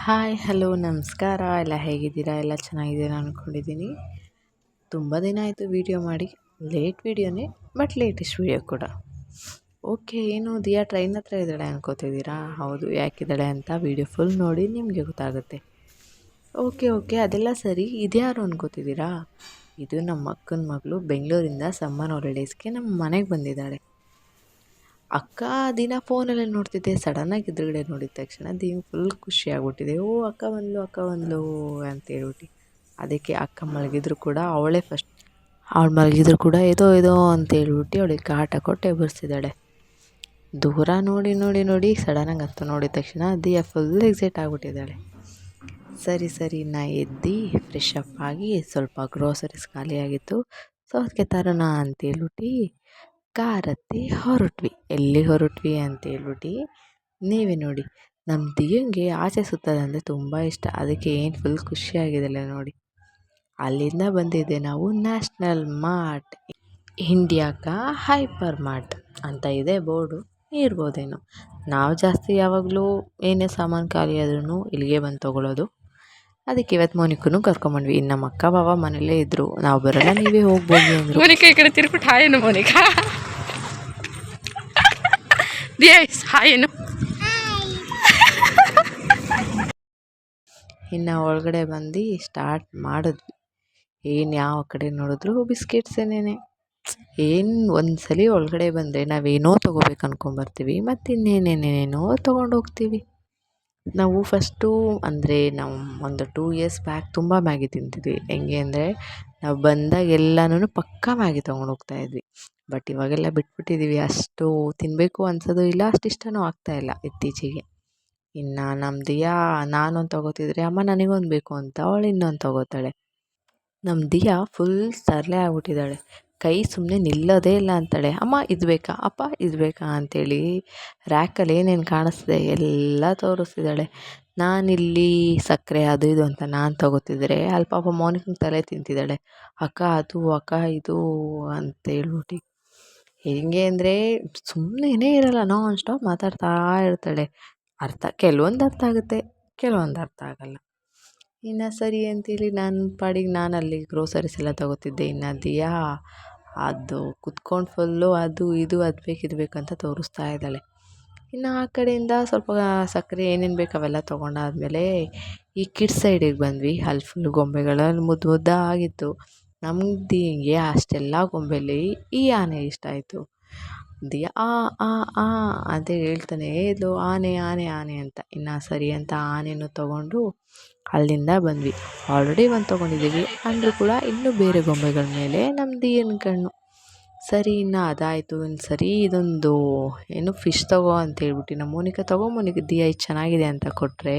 Hi hello ನಮಸ್ಕಾರ ಎಲ್ಲ ಹೇಗಿದ್ದೀರಾ ಎಲ್ಲ ಚೆನ್ನಾಗಿದ್ದೀರಾ ಅಂದ್ಕೊಂಡಿದ್ದೀನಿ. ತುಂಬ ದಿನ ಆಯಿತು ವೀಡಿಯೋ ಮಾಡಿ, ಲೇಟ್ ವೀಡಿಯೋನೇ ಬಟ್ ಲೇಟೆಸ್ಟ್ ವೀಡಿಯೋ ಕೂಡ. ಓಕೆ, ಏನು ದಿಯಾ ಟ್ರೈನ್ ಹತ್ರ ಇದ್ದಾಳೆ ಅನ್ಕೋತಿದ್ದೀರಾ? ಹೌದು, ಯಾಕಿದ್ದಾಳೆ ಅಂತ ವೀಡಿಯೋ ಫುಲ್ ನೋಡಿ ನಿಮಗೆ ಗೊತ್ತಾಗುತ್ತೆ. ಓಕೆ ಅದೆಲ್ಲ ಸರಿ, ಇದ್ಯಾರು ಅನ್ಕೋತಿದ್ದೀರಾ? ಇದು ನಮ್ಮ ಅಕ್ಕನ ಮಗಳು ಬೆಂಗಳೂರಿಂದ ಸಮ್ಮರ್ ಹಾಲಿಡೇಸ್ಗೆ ನಮ್ಮ ಮನೆಗೆ ಬಂದಿದ್ದಾಳೆ. ಅಕ್ಕ ದಿನ ಫೋನಲ್ಲೇ ನೋಡ್ತಿದ್ದೆ, ಸಡನ್ನಾಗಿ ಎದುರುಗಡೆ ನೋಡಿದ ತಕ್ಷಣ ಫುಲ್ ಖುಷಿ ಆಗ್ಬಿಟ್ಟಿದೆ. ಓ ಅಕ್ಕ ಬಂದ್ಲು ಅಂತ ಹೇಳ್ಬಿಟ್ಟು. ಅದಕ್ಕೆ ಅಕ್ಕ ಮಲಗಿದ್ರು ಕೂಡ ಅವಳು ಮಲಗಿದ್ರು ಕೂಡ ಏದೋ ಅಂತ ಹೇಳ್ಬಿಟ್ಟು ಅವಳಿಗೆ ಕಾಟ ಕೊಟ್ಟು ಎಬ್ಬರಿಸಿದ್ದಾಳೆ. ದೂರ ನೋಡಿ ನೋಡಿ ನೋಡಿ ಸಡನ್ನಾಗಿ ಹತ್ತು ನೋಡಿದ ತಕ್ಷಣ ದಿಯಾ ಫುಲ್ ಎಕ್ಸೈಟ್ ಆಗಿಬಿಟ್ಟಿದ್ದಾಳೆ. ಸರಿ ನಾ ಎದ್ದು ಫ್ರೆಶ್ ಅಪ್ ಆಗಿ ಸ್ವಲ್ಪ ಗ್ರೋಸರೀಸ್ ಖಾಲಿಯಾಗಿತ್ತು, ಸೊ ಅದಕ್ಕೆ ತರೋಣ ಅಂತೇಳ್ಬಿಟ್ಟು ಕಾರ್ ಹತ್ತಿ ಹೊರಟ್ವಿ. ಎಲ್ಲಿ ಹೊರಟ್ವಿ ಅಂತೇಳ್ಬಿಟ್ಟು ನೀವೇ ನೋಡಿ. ನಮ್ಮ ದಿಯಂಗೆ ಆಚೆ ಸುತ್ತೋದಂದರೆ ತುಂಬ ಇಷ್ಟ, ಅದಕ್ಕೆ ಏನು ಫುಲ್ ಖುಷಿಯಾಗಿದ್ದಾಳೆ ನೋಡಿ. ಅಲ್ಲಿಂದ ಬಂದಿದ್ದೆ ನಾವು ನ್ಯಾಷನಲ್ ಮಾರ್ಟ್, ಇಂಡಿಯಾಕ ಹೈಪರ್ ಮಾರ್ಟ್ ಅಂತ ಇದೆ ಬೋರ್ಡು, ಇರ್ಬೋದೇನೋ. ನಾವು ಜಾಸ್ತಿ ಯಾವಾಗಲೂ ಏನೇ ಸಾಮಾನು ಖಾಲಿ ಆದ್ರೂ ಇಲ್ಲಿಗೆ ಬಂದು ತೊಗೊಳ್ಳೋದು. ಅದಕ್ಕೆ ಇವತ್ತು ಮೋನಿಕೂ ಕರ್ಕೊಂಬಂದ್ವಿ. ಇನ್ನು ನಮ್ಮ ಅಕ್ಕ ಬಾವ ಮನೇಲೇ ಇದ್ದರು, ನಾವು ಬರೋಲ್ಲ ನೀವೇ ಹೋಗ್ಬೋದು ಅಂದರು. ಮೋನಿಕಾ ಈ ಕಡೆ ತಿರ್ಬಿಟ್ಟು ಹಾಯೇನು ಮೋನಿಕಾ, ಹಾಯೇನು. ಇನ್ನು ಒಳಗಡೆ ಬಂದು ಸ್ಟಾರ್ಟ್ ಮಾಡಿದ್ವಿ. ಏನು ಯಾವ ಕಡೆ ನೋಡಿದ್ರು ಬಿಸ್ಕೆಟ್ಸೇನೆ. ಏನು ಒಂದ್ಸಲಿ ಒಳಗಡೆ ಬಂದರೆ ನಾವೇನೋ ತೊಗೋಬೇಕು ಅನ್ಕೊಂಬರ್ತೀವಿ, ಮತ್ತು ಇನ್ನೇನೇನೇನೋ ತೊಗೊಂಡು ಹೋಗ್ತೀವಿ. ನಾವು ಫಸ್ಟು ಅಂದರೆ ನಾವು ಒಂದು 2 ಇಯರ್ಸ್ ಬ್ಯಾಕ್ ತುಂಬ ಮ್ಯಾಗಿ ತಿಂತಿದ್ವಿ. ಹೆಂಗೆ ಅಂದರೆ ನಾವು ಬಂದಾಗ ಎಲ್ಲನೂ ಪಕ್ಕಾ ಮ್ಯಾಗಿ ತೊಗೊಂಡು ಹೋಗ್ತಾಯಿದ್ವಿ. ಬಟ್ ಇವಾಗೆಲ್ಲ ಬಿಟ್ಬಿಟ್ಟಿದ್ದೀವಿ, ಅಷ್ಟು ತಿನ್ನಬೇಕು ಅನ್ಸೋದು ಇಲ್ಲ, ಅಷ್ಟು ಇಷ್ಟನೂ ಆಗ್ತಾಯಿಲ್ಲ ಇತ್ತೀಚೆಗೆ. ಇನ್ನು ನಮ್ಮ ದಿಯಾ ನಾನೊಂದು ತೊಗೋತಿದ್ರೆ ಅಮ್ಮ ನನಗೊಂದು ಬೇಕು ಅಂತ ಅವಳು ಇನ್ನೊಂದು ತೊಗೋತಾಳೆ. ನಮ್ಮ ದಿಯಾ ಫುಲ್ ತರಲೆ ಆಗ್ಬಿಟ್ಟಿದ್ದಾಳೆ. ಕೈ ಸುಮ್ಮನೆ ನಿಲ್ಲೋದೇ ಇಲ್ಲ ಅಂತಾಳೆ. ಅಮ್ಮ ಇದು ಬೇಕಾ, ಅಪ್ಪ ಇದು ಬೇಕಾ ಅಂತೇಳಿ ರ್ಯಾಕಲ್ಲಿ ಏನೇನು ಕಾಣಿಸ್ತಿದೆ ಎಲ್ಲ ತೋರಿಸ್ತಿದ್ದಾಳೆ. ನಾನಿಲ್ಲಿ ಸಕ್ಕರೆ ಅದು ಇದು ಅಂತ ನಾನು ತೊಗೋತಿದ್ರೆ ಅಲ್ಲಿ ಪಾಪ ಮೌನಿಕನ ತಲೆ ತಿಂತಿದ್ದಾಳೆ. ಅಕ್ಕ ಅದು, ಅಕ್ಕ ಇದು ಅಂತೇಳ್ಬಿಟ್ಟು. ಹೆಂಗೆ ಅಂದರೆ ಸುಮ್ಮನೆ ಇರಲ್ಲ, ನಾನ್ ಸ್ಟಾಪ್ ಮಾತಾಡ್ತಾ ಇರ್ತಾಳೆ. ಕೆಲವೊಂದು ಅರ್ಥ ಆಗುತ್ತೆ, ಕೆಲವೊಂದು ಅರ್ಥ ಆಗಲ್ಲ. ಇನ್ನು ಸರಿ ಅಂತೇಳಿ ನನ್ನ ಪಾಡಿಗೆ ನಾನು ಅಲ್ಲಿ ಗ್ರೋಸರೀಸ್ ಎಲ್ಲ ತೊಗೋತಿದ್ದೆ. ಇನ್ನು ದಿಯಾ ಅದು ಕುತ್ಕೊಂಡು ಫುಲ್ಲು ಅದು ಇದು ಅದು ಬೇಕು ಇದು ಬೇಕು ಅಂತ ತೋರಿಸ್ತಾ ಇದ್ದಾಳೆ. ಇನ್ನು ಆ ಕಡೆಯಿಂದ ಸ್ವಲ್ಪ ಸಕ್ಕರೆ ಏನೇನು ಬೇಕು ಅವೆಲ್ಲ ತೊಗೊಂಡಾದ್ಮೇಲೆ ಈ ಕಿಡ್ಸ್ ಸೈಡಿಗೆ ಬಂದ್ವಿ. ಅಲ್ಲಿ ಫುಲ್ಲು ಗೊಂಬೆಗಳಲ್ಲಿ ಮುದ್ದಾಗಿತ್ತು. ನಮ್ಮ ದಿಯಂಗೆ ಅಷ್ಟೆಲ್ಲ ಗೊಂಬೆಲಿ ಈ ಆನೆ ಇಷ್ಟ ಆಯಿತು. ದಿಯಾ ಆ ಅಂತ ಹೇಳ್ತಾನೆ ಇದ್ಲು, ಆನೆ ಆನೆ ಆನೆ ಅಂತ. ಇನ್ನು ಸರಿ ಅಂತ ಆನೆನೂ ತೊಗೊಂಡು ಅಲ್ಲಿಂದ ಬಂದ್ವಿ. ಆಲ್ರೆಡಿ ಒಂದು ತೊಗೊಂಡಿದ್ದೀವಿ ಅಂದರೂ ಕೂಡ ಇನ್ನೂ ಬೇರೆ ಗೊಂಬೆಗಳ ಮೇಲೆ ನಮ್ಮ ದಿಯನ ಕಣ್ಣು. ಸರಿ ಇನ್ನು ಅದಾಯಿತು. ಇನ್ನು ಸರಿ ಇದೊಂದು ಏನು ಫಿಶ್ ತೊಗೋ ಅಂತ ಹೇಳ್ಬಿಟ್ಟು ನಮ್ಮ ಮೋನಿಕಾ ಮೋನಿಕಾ ದಿಯಾ ಇದು ಚೆನ್ನಾಗಿದೆ ಅಂತ ಕೊಟ್ಟರೆ,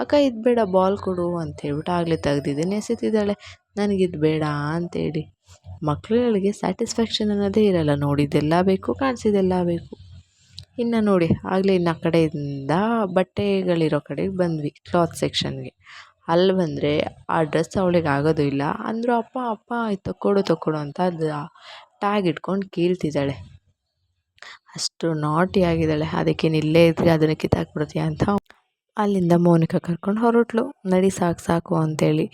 ಅಕ್ಕ ಇದು ಬೇಡ ಬಾಲ್ ಕೊಡು ಅಂತ ಹೇಳ್ಬಿಟ್ಟು ಆಗಲೇ ತೆಗ್ದಿದ್ದೇನೆ ಎಸೆತಿದ್ದಾಳೆ. ನನಗಿದು ಬೇಡ ಅಂತೇಳಿ. ಮಕ್ಕಳುಗಳಿಗೆ ಸ್ಯಾಟಿಸ್ಫ್ಯಾಕ್ಷನ್ ಅನ್ನೋದೇ ಇರಲ್ಲ, ನೋಡಿದ್ದೆಲ್ಲ ಬೇಕು, ಕಾಣಿಸಿದ್ದೆಲ್ಲ ಬೇಕು. ಇನ್ನು ನೋಡಿ ಆಗಲೇ ಇನ್ನು ಆ ಕಡೆಯಿಂದ ಬಟ್ಟೆಗಳಿರೋ ಕಡೆಗೆ ಬಂದ್ವಿ, ಕ್ಲಾತ್ ಸೆಕ್ಷನ್ಗೆ. ಅಲ್ಲಿ ಬಂದರೆ ಆ ಡ್ರೆಸ್ ಅವಳಿಗೆ ಆಗೋದು ಇಲ್ಲ ಅಂದರು. ಅಪ್ಪ ಆಯ್ತು ತಕ್ಕೊಡು ಅಂತ ಅದು ಟ್ಯಾಗ್ ಇಟ್ಕೊಂಡು ಕೀಳ್ತಿದ್ದಾಳೆ. ಅಷ್ಟು ನಾಟಿ ಆಗಿದ್ದಾಳೆ. ಅದಕ್ಕೆ ಇಲ್ಲೇ ಇದ್ದರೆ ಅದನ್ನು ಕಿತ್ತಾಕ್ಬಿಡ್ತೀಯ ಅಂತ ಅಲ್ಲಿಂದ ಮೋನಿಕಾ ಕರ್ಕೊಂಡು ಹೊರಟ್ಲು. ನಡಿ ಸಾಕು ಅಂತೇಳಿ.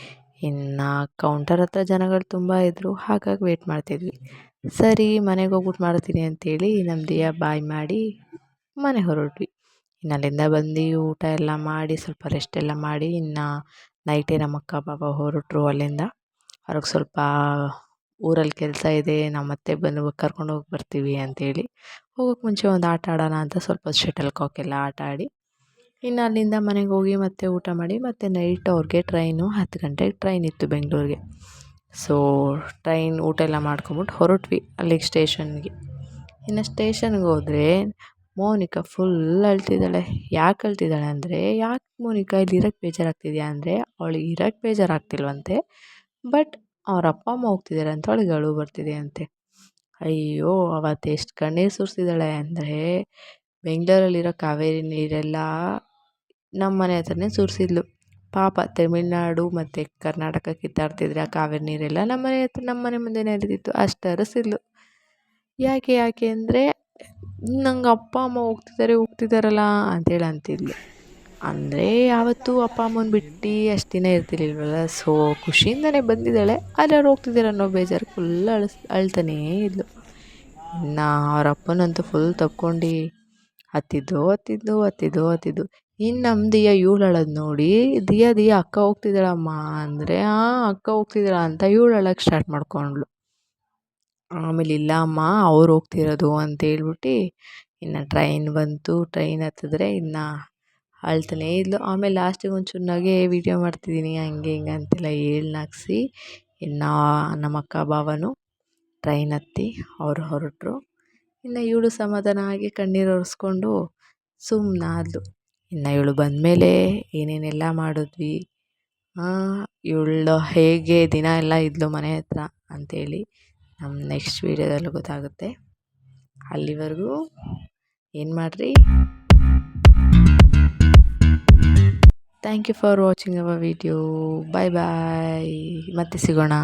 ಇನ್ನು ಕೌಂಟರ್ ಹತ್ರ ಜನಗಳು ತುಂಬ ಇದ್ದರು, ಹಾಗಾಗಿ ವೇಟ್ ಮಾಡ್ತಿದ್ವಿ. ಸರಿ ಮನೆಗೆ ಹೋಗ್ಬಿಟ್ಟು ಮಾಡ್ತೀನಿ ಅಂತೇಳಿ ನಮ್ಮ ದಿಯಾ ಬಾಯ್ ಮಾಡಿ ಮನೆ ಹೊರಟ್ವಿ. ಇನ್ನು ಅಲ್ಲಿಂದ ಬಂದು ಊಟ ಎಲ್ಲ ಮಾಡಿ ಸ್ವಲ್ಪ ರೆಸ್ಟ್ ಎಲ್ಲ ಮಾಡಿ ಇನ್ನು ನೈಟೇ ನಮ್ಮ ಅಕ್ಕ ಬಾಬಾ ಹೊರಟರು ಅಲ್ಲಿಂದ. ಅವ್ರಿಗೆ ಸ್ವಲ್ಪ ಊರಲ್ಲಿ ಕೆಲಸ ಇದೆ, ನಾವು ಮತ್ತೆ ಬಂದು ಕರ್ಕೊಂಡು ಹೋಗಿ ಬರ್ತೀವಿ ಅಂತೇಳಿ. ಹೋಗೋಕ್ಕೆ ಮುಂಚೆ ಒಂದು ಆಟ ಆಡೋಣ ಅಂತ ಸ್ವಲ್ಪ ಶಟಲ್ ಕಾಕ್ ಎಲ್ಲ ಆಟ ಆಡಿ ಇನ್ನು ಅಲ್ಲಿಂದ ಮನೆಗೆ ಹೋಗಿ ಮತ್ತೆ ಊಟ ಮಾಡಿ ಮತ್ತೆ ನೈಟ್ ಅವ್ರಿಗೆ ಟ್ರೈನು 10 ಗಂಟೆಗೆ ಟ್ರೈನ್ ಇತ್ತು ಬೆಂಗಳೂರಿಗೆ. ಸೊ ಟ್ರೈನ್ ಊಟ ಎಲ್ಲ ಮಾಡ್ಕೊಂಬಿಟ್ಟು ಹೊರಟ್ವಿ ಅಲ್ಲಿಗೆ ಸ್ಟೇಷನ್ಗೆ. ಇನ್ನು ಸ್ಟೇಷನ್ಗೆ ಹೋದರೆ ಮೋನಿಕಾ ಫುಲ್ ಅಳ್ತಿದ್ದಾಳೆ. ಯಾಕೆ ಅಳ್ತಿದ್ದಾಳೆ ಅಂದರೆ, ಯಾಕೆ ಮೋನಿಕಾ ಇಲ್ಲಿ ಇರೋಕ್ಕೆ ಬೇಜಾರಾಗ್ತಿದೆಯಾ ಅಂದರೆ, ಅವಳಿಗೆ ಇರೋಕ್ಕೆ ಬೇಜಾರಾಗ್ತಿಲ್ವಂತೆ, ಬಟ್ ಅವ್ರ ಅಪ್ಪ ಅಮ್ಮ ಹೋಗ್ತಿದ್ದಾರೆ ಅಂತ ಅವಳಿಗೆ ಅಳು ಬರ್ತಿದೆ ಅಂತೆ. ಅಯ್ಯೋ ಅವತ್ತು ಎಷ್ಟು ಕಣ್ಣೀರು ಸುರಿಸಿದ್ದಾಳೆ ಅಂದರೆ, ಬೆಂಗಳೂರಲ್ಲಿರೋ ಕಾವೇರಿ ನೀರೆಲ್ಲ ನಮ್ಮ ಮನೆ ಹತ್ರನೇ ಸುರಿಸಿದ್ಲು. ಪಾಪ ತಮಿಳ್ನಾಡು ಮತ್ತು ಕರ್ನಾಟಕ ಕಿತ್ತಾಡ್ತಿದ್ರೆ ಆ ಕಾವೇರಿ ನೀರೆಲ್ಲ ನಮ್ಮ ಮನೆ ಮುಂದೆನೇ ಹರಿತಿತ್ತು, ಅಷ್ಟು ಹರಿಸಿದ್ಲು. ಯಾಕೆ ಅಂದರೆ ನಂಗೆ ಅಪ್ಪ ಅಮ್ಮ ಹೋಗ್ತಿದ್ದಾರಲ್ಲ ಅಂತೇಳಿ ಅಂತಿದ್ಲು. ಅಂದರೆ ಯಾವತ್ತೂ ಅಪ್ಪ ಅಮ್ಮನ ಬಿಟ್ಟು ಅಷ್ಟು ದಿನ ಇರ್ತಿರ್ಲಿಲ್ವಲ್ಲ, ಸೊ ಖುಷಿಯಿಂದನೇ ಬಂದಿದ್ದಾಳೆ. ಆದರೆ ಅವ್ರು ಹೋಗ್ತಿದ್ದಾರೆ ಅನ್ನೋ ಬೇಜಾರು ಫುಲ್ ಅಳ್ತಾನೇ ಇದ್ಲು. ಇನ್ನು ಅವ್ರ ಅಪ್ಪನಂತೂ ಫುಲ್ ತಪ್ಕೊಂಡು ಹತ್ತಿದ್ದು. ಇನ್ನು ನಮ್ಮ ದಿಯಾ ಇವಳು ಅಳೋದು ನೋಡಿ, ದಿಯಾ ಅಕ್ಕ ಹೋಗ್ತಿದ್ದಾಳಮ್ಮ ಅಂದರೆ ಅಕ್ಕ ಹೋಗ್ತಿದ್ದಾಳ ಅಂತ ಇವಳು ಅಳೋಕ್ಕೆ ಸ್ಟಾರ್ಟ್ ಮಾಡ್ಕೊಂಡ್ಳು. ಆಮೇಲೆ ಇಲ್ಲ ಅಮ್ಮ ಅವ್ರು ಹೋಗ್ತಿರೋದು ಅಂತೇಳ್ಬಿಟ್ಟು ಇನ್ನು ಟ್ರೈನ್ ಬಂತು. ಟ್ರೈನ್ ಹತ್ತಿದ್ರೆ ಇನ್ನು ಅಳ್ತಾನೇ ಇದ್ಲು. ಆಮೇಲೆ ಲಾಸ್ಟಿಗೆ ಒಂಚೂರು ನಗೆ ವೀಡಿಯೋ ಮಾಡ್ತಿದ್ದೀನಿ ಹಂಗೆ ಹಿಂಗೆ ಅಂತೆಲ್ಲ ಹೇಳಿ ನಗಿಸಿ ಇನ್ನು ನಮ್ಮ ಅಕ್ಕ ಬಾವನು ಟ್ರೈನ್ ಹತ್ತಿ ಅವರು ಹೊರಟರು. ಇನ್ನು ಇವಳು ಸಮಾಧಾನ ಆಗಿ ಕಣ್ಣೀರು ಒರೆಸ್ಕೊಂಡು ಸುಮ್ಮನಾದ್ಲು. ಇನ್ನು ಇವಳು ಬಂದಮೇಲೆ ಏನೇನೆಲ್ಲ ಮಾಡಿದ್ವಿ, ಇವಳು ಹೇಗೆ ದಿನ ಎಲ್ಲ ಇದ್ಲು ಮನೆ ಹತ್ರ ಅಂಥೇಳಿ ನಮ್ಮ ನೆಕ್ಸ್ಟ್ ವೀಡಿಯೋದಲ್ಲಿ ಗೊತ್ತಾಗುತ್ತೆ. ಅಲ್ಲಿವರೆಗೂ ಏನು ಮಾಡಿರಿ, thank you for watching our video. Bye bye, ಮತ್ತೆ ಸಿಗೋಣ.